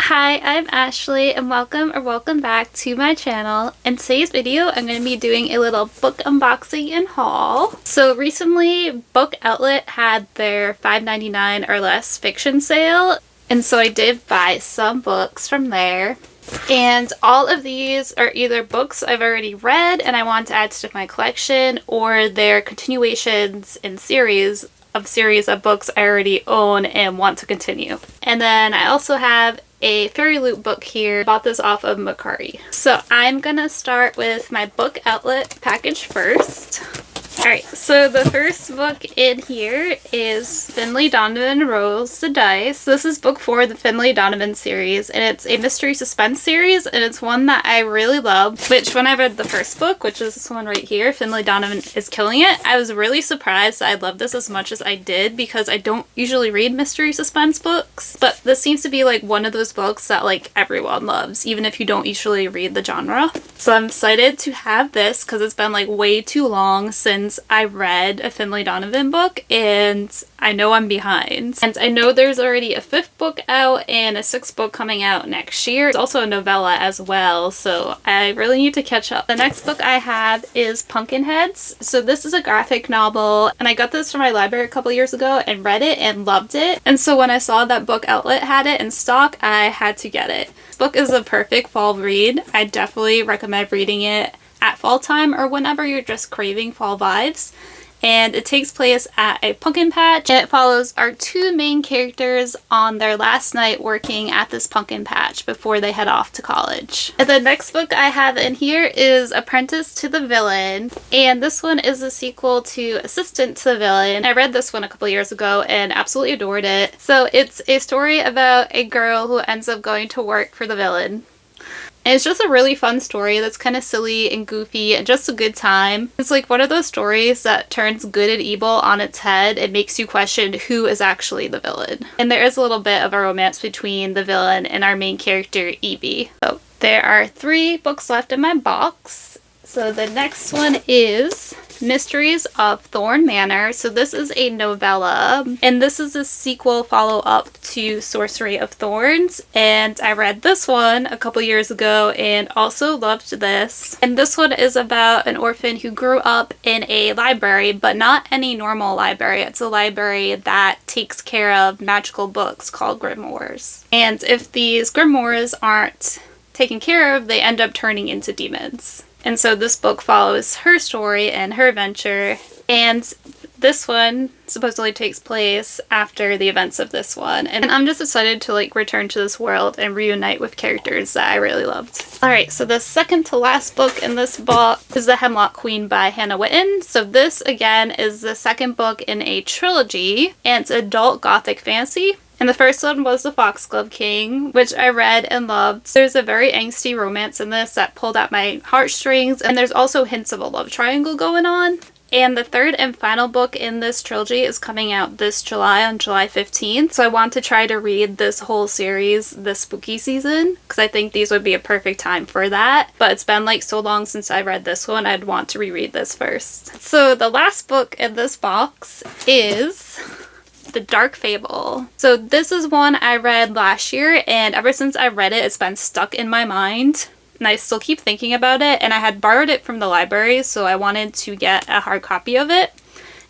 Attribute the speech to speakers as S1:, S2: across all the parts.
S1: Hi, I'm Ashley and welcome back to my channel. In today's video, I'm going to be doing a little book unboxing and haul. So recently, Book Outlet had their $5.99 or less fiction sale, and so I did buy some books from there. And all of these are either books I've already read and I want to add to my collection, or they're continuations in series of books I already own and want to continue. And then I also have a Fairyloot book here. I bought this off of Mercari. So I'm gonna start with my Book Outlet package first. Alright, so the first book in here is Finlay Donovan Rolls the Dice. This is book 4 of the Finlay Donovan series, and it's a mystery suspense series, and it's one that I really love, which when I read the first book, which is this one right here, Finlay Donovan is Killing It, I was really surprised that I loved this as much as I did, because I don't usually read mystery suspense books, but this seems to be like one of those books that like everyone loves, even if you don't usually read the genre. So I'm excited to have this because it's been like way too long since I read a Finlay Donovan book, and I know I'm behind. And I know there's already a 5th book out and a 6th book coming out next year. There's also a novella as well, so I really need to catch up. The next book I have is Pumpkinheads. So this is a graphic novel, and I got this from my library a couple years ago and read it and loved it. And so when I saw that Book Outlet had it in stock, I had to get it. This book is a perfect fall read. I definitely recommend reading it at fall time or whenever you're just craving fall vibes. And it takes place at a pumpkin patch, and it follows our 2 main characters on their last night working at this pumpkin patch before they head off to college. And the next book I have in here is Apprentice to the Villain, and this one is a sequel to Assistant to the Villain. I read this one a couple years ago and absolutely adored it. So it's a story about a girl who ends up going to work for the villain. And it's just a really fun story that's kind of silly and goofy and just a good time. It's like one of those stories that turns good and evil on its head and makes you question who is actually the villain. And there is a little bit of a romance between the villain and our main character, Evie. So there are 3 books left in my box. So the next one is Mysteries of Thorn Manor. So this is a novella, and this is a sequel follow-up to Sorcery of Thorns, and I read this one a couple years ago and also loved this. And this one is about an orphan who grew up in a library, but not any normal library. It's a library that takes care of magical books called grimoires. And if these grimoires aren't taken care of, they end up turning into demons. And so this book follows her story and her adventure, and this one supposedly takes place after the events of this one. And I'm just excited to like return to this world and reunite with characters that I really loved. Alright, so the second to last book in this book is The Hemlock Queen by Hannah Whitten. So this again is the second book in a trilogy, and it's adult gothic fantasy. And the first one was The Foxglove King, which I read and loved. There's a very angsty romance in this that pulled at my heartstrings, and there's also hints of a love triangle going on. And the third and final book in this trilogy is coming out this July, on July 15th. So I want to try to read this whole series this spooky season, because I think these would be a perfect time for that. But it's been like so long since I read this one, I'd want to reread this first. So the last book in this box is The Dark Fable. So this is one I read last year, and ever since I read it, it's been stuck in my mind. And I still keep thinking about it, and I had borrowed it from the library, so I wanted to get a hard copy of it.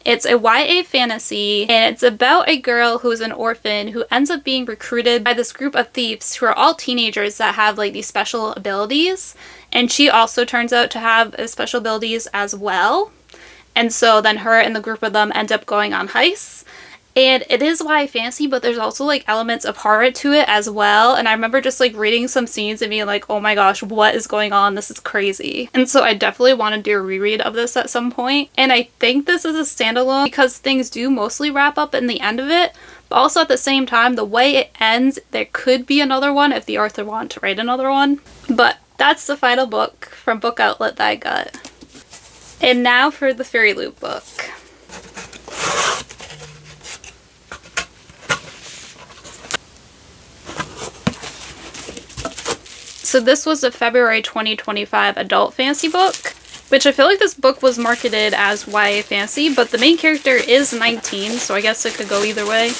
S1: It's a YA fantasy, and it's about a girl who's an orphan who ends up being recruited by this group of thieves who are all teenagers that have like these special abilities, and she also turns out to have special abilities as well. And so then her and the group of them end up going on heists. And it is YA fantasy, but there's also like elements of horror to it as well. And I remember just like reading some scenes and being like, oh my gosh, what is going on? This is crazy. And so I definitely want to do a reread of this at some point. And I think this is a standalone because things do mostly wrap up in the end of it. But also at the same time, the way it ends, there could be another one if the author wanted to write another one. But that's the final book from Book Outlet that I got. And now for the Fairyloot book. So this was a February 2025 adult fantasy book, which I feel like this book was marketed as YA fantasy, but the main character is 19, so I guess it could go either way.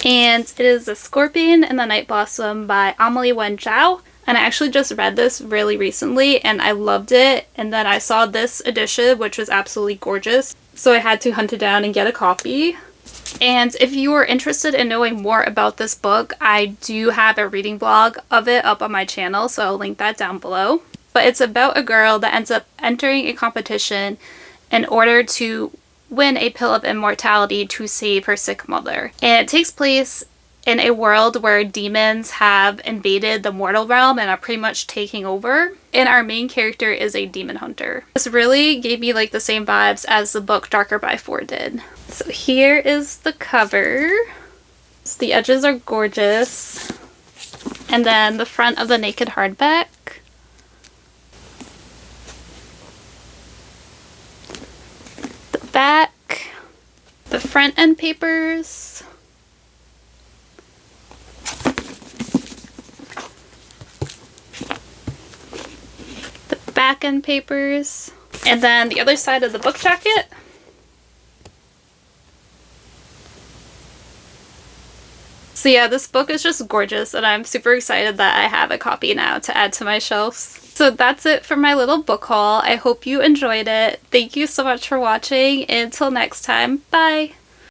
S1: And it is The Scorpion and the Night Blossom by Amelie Wen Zhao. And I actually just read this really recently and I loved it. And then I saw this edition, which was absolutely gorgeous. So I had to hunt it down and get a copy. And if you are interested in knowing more about this book, I do have a reading blog of it up on my channel, so I'll link that down below. But it's about a girl that ends up entering a competition in order to win a pill of immortality to save her sick mother. And it takes place in a world where demons have invaded the mortal realm and are pretty much taking over. And our main character is a demon hunter. This really gave me like the same vibes as the book Darker by 4 did. So here is the cover. So the edges are gorgeous. And then the front of the naked hardback. The back. The front end papers. Back end papers, and then the other side of the book jacket. So yeah, this book is just gorgeous and I'm super excited that I have a copy now to add to my shelves. So that's it for my little book haul. I hope you enjoyed it. Thank you so much for watching. Until next time, bye!